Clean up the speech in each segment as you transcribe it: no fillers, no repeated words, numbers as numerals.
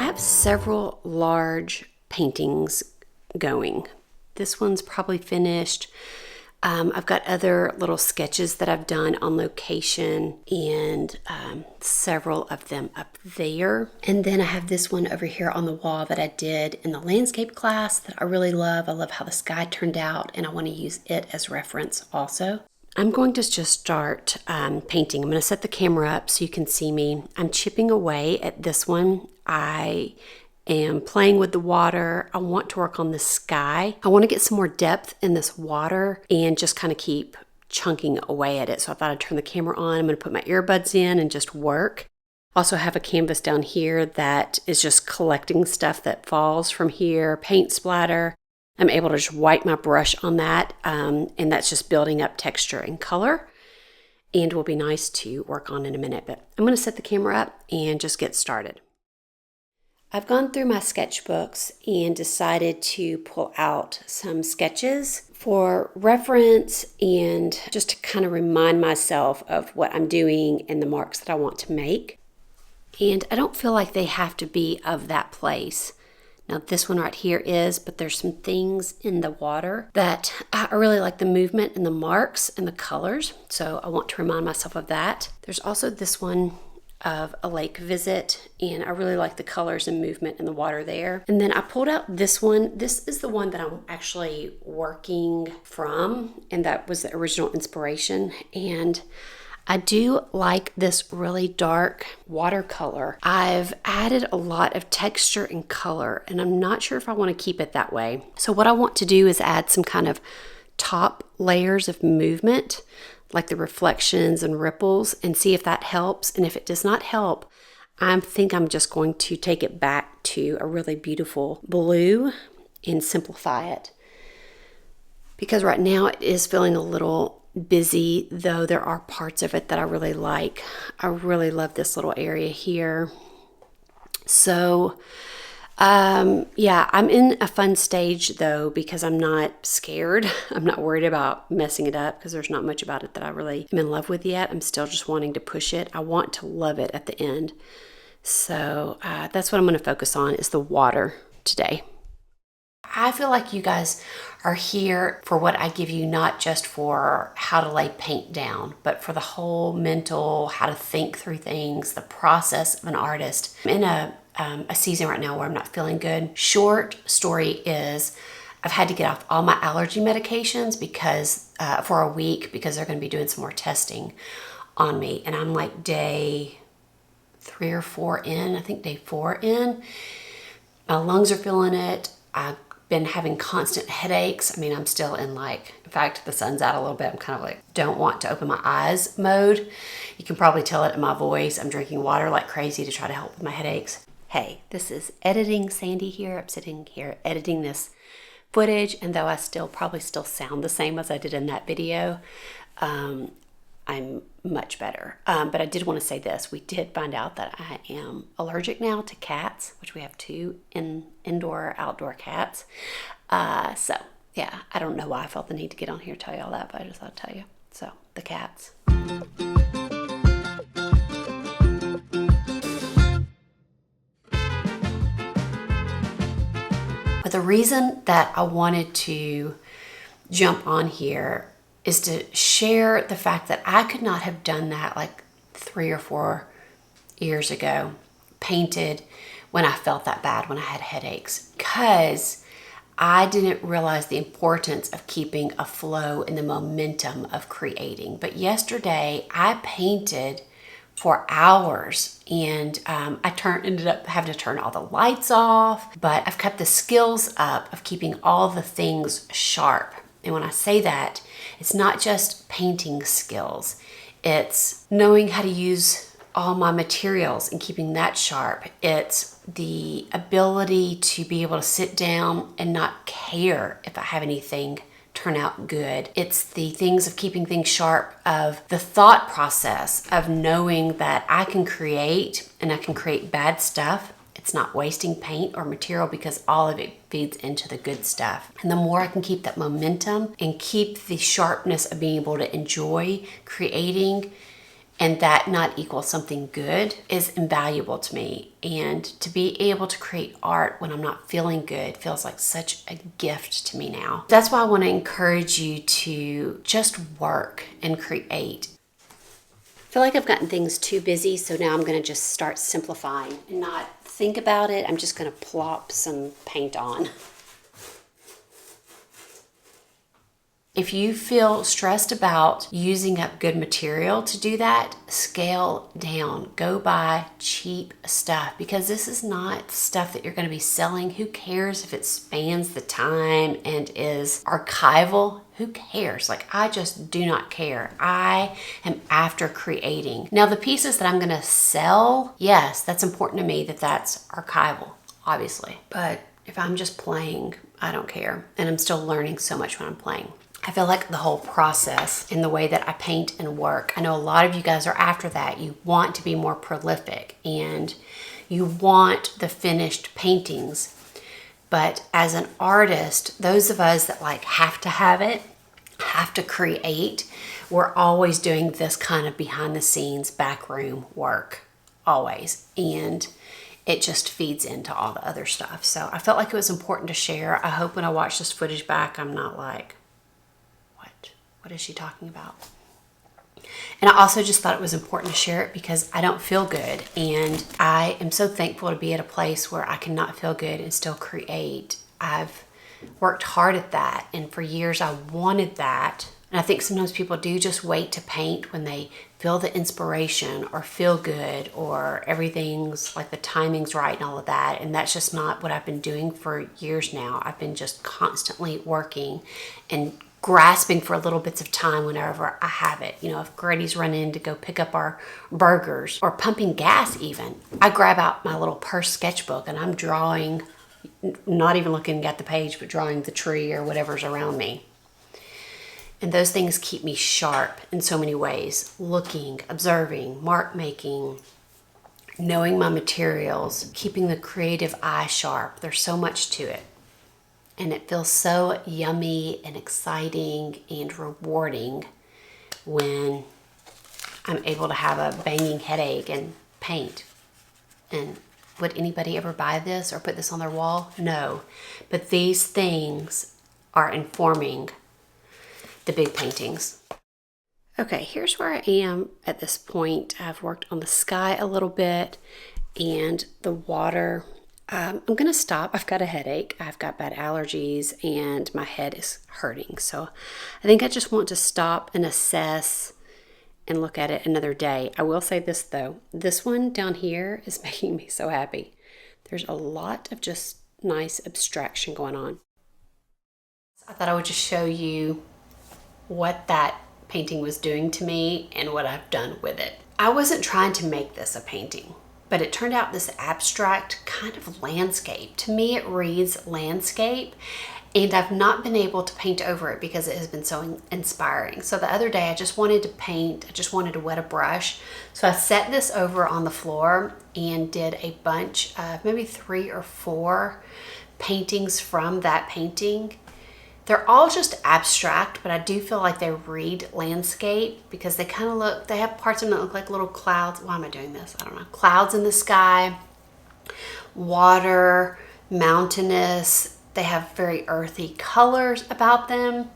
have several large paintings going. This one's probably finished. I've got other little sketches that I've done on location and several of them up there. And then I have this one over here on the wall that I did in the landscape class that I really love. I love how the sky turned out and I want to use it as reference also. I'm going to just start painting. I'm going to set the camera up so you can see me. I'm chipping away at this one. I am playing with the water. I want to work on the sky. I want to get some more depth in this water and just kind of keep chunking away at it. So I thought I'd turn the camera on. I'm going to put my earbuds in and just work. Also have a canvas down here that is just collecting stuff that falls from here, paint splatter. I'm able to just wipe my brush on that, and that's just building up texture and color, and will be nice to work on in a minute. But I'm going to set the camera up and just get started. I've gone through my sketchbooks and decided to pull out some sketches for reference and just to kind of remind myself of what I'm doing and the marks that I want to make. And I don't feel like they have to be of that place. Now this one right here is, but there's some things in the water that I really like the movement and the marks and the colors. So I want to remind myself of that. There's also this one of a lake visit, and I really like the colors and movement in the water there. And then I pulled out this one. This is the one that I'm actually working from, and that was the original inspiration. And I do like this really dark watercolor. I've added a lot of texture and color, and I'm not sure if I want to keep it that way. So what I want to do is add some kind of top layers of movement, like the reflections and ripples, and see if that helps. And if it does not help, I think I'm just going to take it back to a really beautiful blue and simplify it. Because right now it is feeling a little busy, though there are parts of it that I really like. I really love this little area here. So yeah, I'm in a fun stage though, because I'm not scared. I'm not worried about messing it up because there's not much about it that I really am in love with yet. I'm still just wanting to push it. I want to love it at the end. So that's what I'm going to focus on, is the water today. I feel like you guys are here for what I give you, not just for how to lay paint down, but for the whole mental, how to think through things, the process of an artist. I'm in a season right now where I'm not feeling good. Short story is I've had to get off all my allergy medications because for a week, because they're going to be doing some more testing on me. And I'm like day 3 or 4 in, I think day 4 in. My lungs are feeling it. I've been having constant headaches. I mean, I'm still in in fact, the sun's out a little bit. I'm kind of like, don't want to open my eyes mode. You can probably tell it in my voice. I'm drinking water like crazy to try to help with my headaches. Hey, this is Editing Sandy here. I'm sitting here editing this footage, and though I probably still sound the same as I did in that video, I'm much better. But I did want to say this. We did find out that I am allergic now to cats, which we have 2 indoor, outdoor cats. So yeah, I don't know why I felt the need to get on here and tell you all that, but I just thought I'd tell you. So the cats. But the reason that I wanted to jump on here is to share the fact that I could not have done that like 3 or 4 years ago, painted when I felt that bad, when I had headaches, because I didn't realize the importance of keeping a flow and the momentum of creating. But yesterday I painted for hours, and I ended up having to turn all the lights off, but I've kept the skills up of keeping all the things sharp. And when I say that, it's not just painting skills. It's knowing how to use all my materials and keeping that sharp. It's the ability to be able to sit down and not care if I have anything turn out good. It's the things of keeping things sharp, of the thought process of knowing that I can create, and I can create bad stuff. It's not wasting paint or material because all of it feeds into the good stuff. And the more I can keep that momentum and keep the sharpness of being able to enjoy creating and that not equal something good is invaluable to me. And to be able to create art when I'm not feeling good feels like such a gift to me now. That's why I want to encourage you to just work and create. I feel like I've gotten things too busy, so now I'm going to just start simplifying and not think about it. I'm just going to plop some paint on. If you feel stressed about using up good material to do that, scale down. Go buy cheap stuff, because this is not stuff that you're going to be selling. Who cares if it spans the time and is archival? Who cares? Like, I just do not care. I am after creating. Now, the pieces that I'm going to sell, yes, that's important to me that that's archival, obviously. But if I'm just playing, I don't care. And I'm still learning so much when I'm playing. I feel like the whole process in the way that I paint and work, I know a lot of you guys are after that. You want to be more prolific and you want the finished paintings. But as an artist, those of us that like have to have it, have to create, we're always doing this kind of behind the scenes backroom work, always. And it just feeds into all the other stuff. So I felt like it was important to share. I hope when I watch this footage back, I'm not like, what is she talking about? And I also just thought it was important to share it because I don't feel good. And I am so thankful to be at a place where I cannot feel good and still create. I've worked hard at that. And for years I wanted that. And I think sometimes people do just wait to paint when they feel the inspiration or feel good or everything's like the timing's right and all of that. And that's just not what I've been doing for years now. I've been just constantly working and grasping for little bits of time whenever I have it. You know, if Grady's run in to go pick up our burgers or pumping gas even, I grab out my little purse sketchbook and I'm drawing, not even looking at the page, but drawing the tree or whatever's around me. And those things keep me sharp in so many ways. Looking, observing, mark making, knowing my materials, keeping the creative eye sharp. There's so much to it. And it feels so yummy and exciting and rewarding when I'm able to have a banging headache and paint. And would anybody ever buy this or put this on their wall? No. But these things are informing the big paintings. Okay, here's where I am at this point. I've worked on the sky a little bit and the water. I'm going to stop. I've got a headache. I've got bad allergies and my head is hurting. So I think I just want to stop and assess and look at it another day. I will say this though. This one down here is making me so happy. There's a lot of just nice abstraction going on. I thought I would just show you what that painting was doing to me and what I've done with it. I wasn't trying to make this a painting, but it turned out this abstract kind of landscape. To me, it reads landscape, and I've not been able to paint over it because it has been so inspiring. So the other day I just wanted to paint, I just wanted to wet a brush. So I set this over on the floor and did a bunch of maybe 3 or 4 paintings from that painting. They're all just abstract, but I do feel like they read landscape because they kind of look, they have parts of them that look like little clouds. Why am I doing this? I don't know. Clouds in the sky, water, mountainous. They have very earthy colors about them.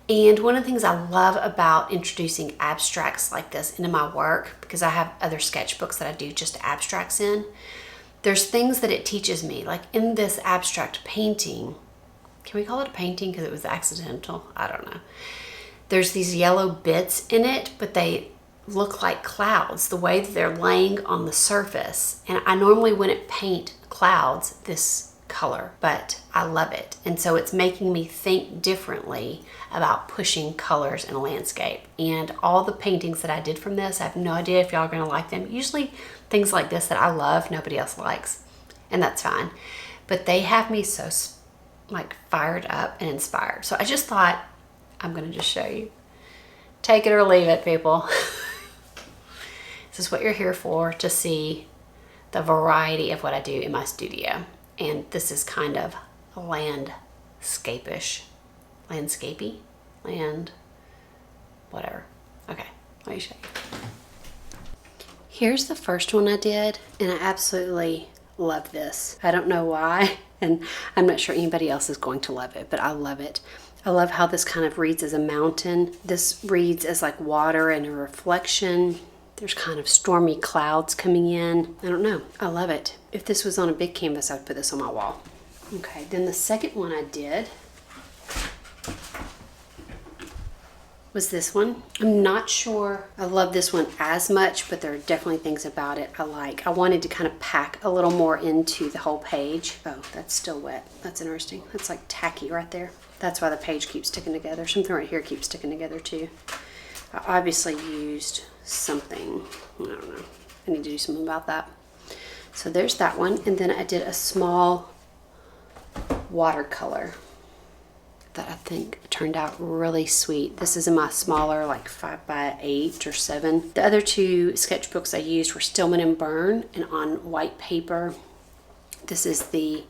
And one of the things I love about introducing abstracts like this into my work, because I have other sketchbooks that I do just abstracts in, there's things that it teaches me. Like in this abstract painting, can we call it a painting because it was accidental? I don't know. There's these yellow bits in it, but they look like clouds, the way that they're laying on the surface. And I normally wouldn't paint clouds this color, but I love it. And so it's making me think differently about pushing colors in a landscape. And all the paintings that I did from this, I have no idea if y'all are gonna like them. Usually things like this that I love, nobody else likes, and that's fine. But they have me so like fired up and inspired. So I just thought I'm gonna just show you. Take it or leave it, people. This is what you're here for, to see the variety of what I do in my studio. And this is kind of landscape-ish. Landscapey? Land, whatever. Okay, let me show you. Here's the first one I did, and I absolutely love this. I don't know why, and I'm not sure anybody else is going to love it, but I love it. I love how this kind of reads as a mountain. This reads as like water and a reflection. There's kind of stormy clouds coming in. I don't know. I love it. If this was on a big canvas, I'd put this on my wall. Okay, then the second one I did was this one. I'm not sure I love this one as much, but there are definitely things about it I like. I wanted to kind of pack a little more into the whole page. Oh, that's still wet. That's interesting. That's like tacky right there. That's why the page keeps sticking together. Something right here keeps sticking together too. I obviously used something. I don't know. I need to do something about that. So there's that one. And then I did a small watercolor that I think turned out really sweet. This is in my smaller, like 5x8 or 7. The other two sketchbooks I used were Stillman and Byrne, and on white paper. This is the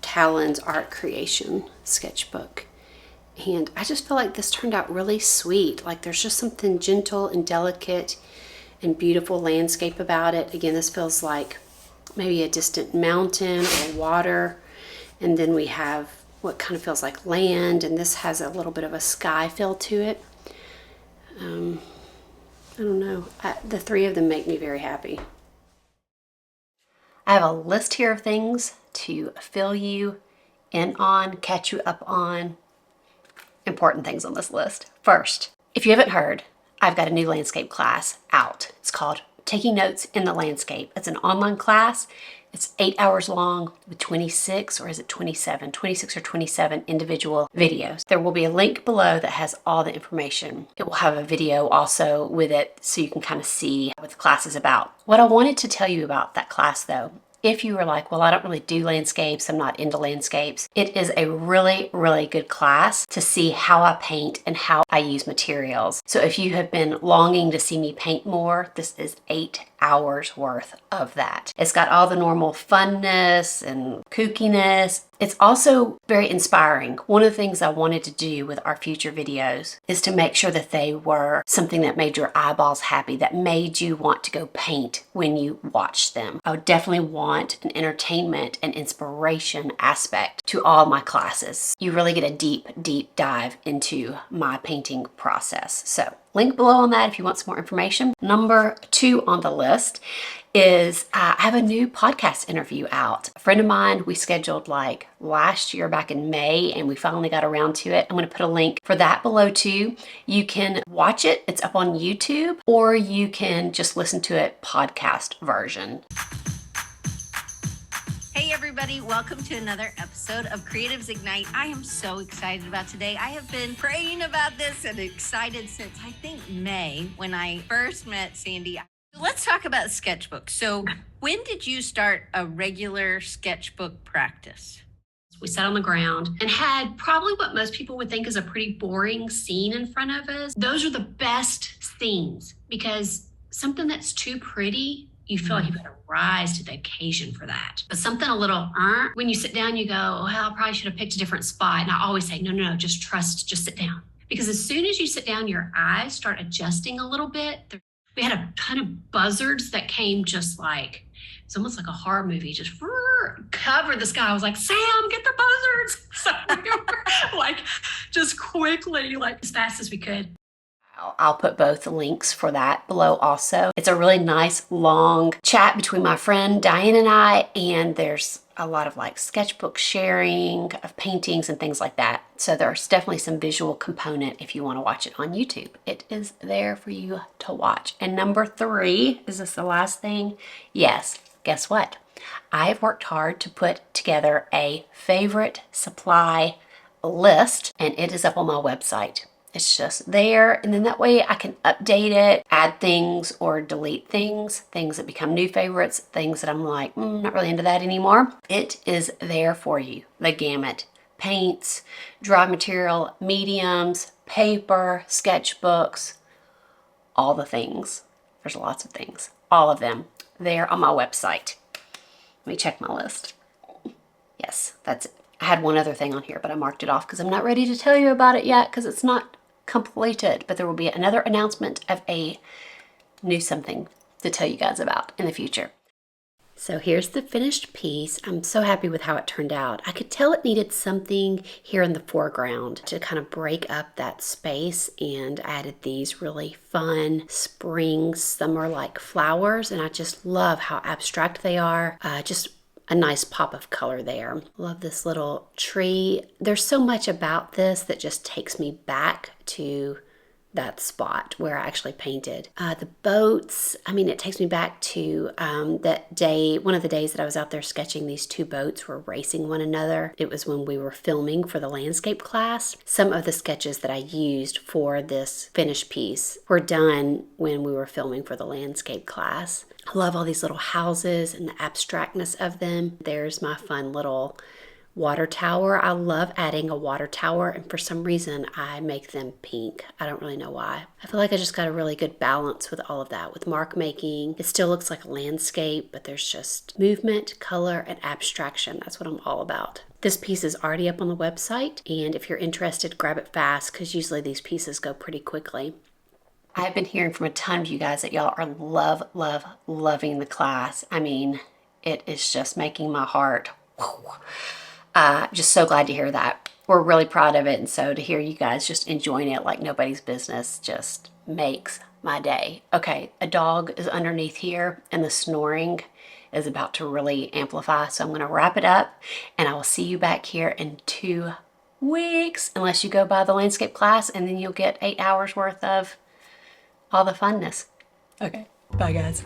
Talon's Art Creation sketchbook. And I just feel like this turned out really sweet. Like there's just something gentle and delicate and beautiful landscape about it. Again, this feels like maybe a distant mountain or water. And then we have what kind of feels like land, and this has a little bit of a sky feel to it. I don't know. The three of them make me very happy. I have a list here of things to fill you in on, catch you up on. Important things on this list. First, if you haven't heard, I've got a new landscape class out. It's called Taking Notes in the Landscape. It's an online class. It's 8 hours long with 26 or 26 or 27 individual videos. There will be a link below that has all the information. It will have a video also with it so you can kind of see what the class is about. What I wanted to tell you about that class though, if you were like, well, I don't really do landscapes, I'm not into landscapes, it is a really, really good class to see how I paint and how I use materials. So if you have been longing to see me paint more, this is 8 hours worth of that. It's got all the normal funness and kookiness. It's also very inspiring. One of the things I wanted to do with our future videos is to make sure that they were something that made your eyeballs happy, that made you want to go paint when you watched them. I would definitely want an entertainment and inspiration aspect to all my classes. You really get a deep, deep dive into my painting process. So link below on that if you want some more information. Number 2 on the list is I have a new podcast interview out. A friend of mine, we scheduled like last year back in May, and we finally got around to it. I'm going to put a link for that below too. You can watch it. It's up on YouTube, or you can just listen to it podcast version. Hey everybody, welcome to another episode of Creatives Ignite. I am so excited about today. I have been praying about this and excited since I think May when I first met Sandy. Let's talk about sketchbooks. So when did you start a regular sketchbook practice? We sat on the ground and had probably what most people would think is a pretty boring scene in front of us. Those are the best scenes because something that's too pretty, you feel like you've got to rise to the occasion for that. But something a little, when you sit down, you go, well, I probably should have picked a different spot. And I always say, no, just trust, just sit down. Because as soon as you sit down, your eyes start adjusting a little bit. We had a ton of buzzards that came just like, it's almost like a horror movie, just covered the sky. I was like, Sam, get the buzzards. So we were like, just quickly, like as fast as we could. I'll put both links for that below also. It's a really nice long chat between my friend Diane and I, and there's a lot of like sketchbook sharing of paintings and things like that. So there's definitely some visual component if you want to watch it on YouTube. It is there for you to watch. And number 3, is this the last thing? Yes, guess what? I have worked hard to put together a favorite supply list, and it is up on my website. It's just there, and then that way I can update it, add things or delete things that become new favorites, things that I'm like, not really into that anymore. It is there for you, the gamut. Paints, dry material, mediums, paper, sketchbooks, all the things. There's lots of things, all of them there on my website. Let me check my list. Yes, that's it. I had one other thing on here, but I marked it off because I'm not ready to tell you about it yet because it's not completed, but there will be another announcement of a new something to tell you guys about in the future. So here's the finished piece. I'm so happy with how it turned out. I could tell it needed something here in the foreground to kind of break up that space, and I added these really fun spring summer-like flowers, and I just love how abstract they are. Just a nice pop of color there. Love this little tree. There's so much about this that just takes me back to that spot where I actually painted. The boats, I mean, it takes me back to that day, one of the days that I was out there sketching. These two boats were racing one another. It was when we were filming for the landscape class. Some of the sketches that I used for this finished piece were done when we were filming for the landscape class. I love all these little houses and the abstractness of them. There's my fun little water tower. I love adding a water tower, and for some reason I make them pink. I don't really know why. I feel like I just got a really good balance with all of that. With mark making, it still looks like a landscape, but there's just movement, color, and abstraction. That's what I'm all about. This piece is already up on the website, and if you're interested, grab it fast because usually these pieces go pretty quickly. I've been hearing from a ton of you guys that y'all are loving the class. I mean, it is just making my heart whew. Just so glad to hear that. We're really proud of it, and so to hear you guys just enjoying it like nobody's business just makes my day. Okay, a dog is underneath here, and the snoring is about to really amplify, so I'm going to wrap it up, and I will see you back here in 2 weeks, unless you go by the landscape class, and then you'll get 8 hours worth of all the funness. Okay, bye guys.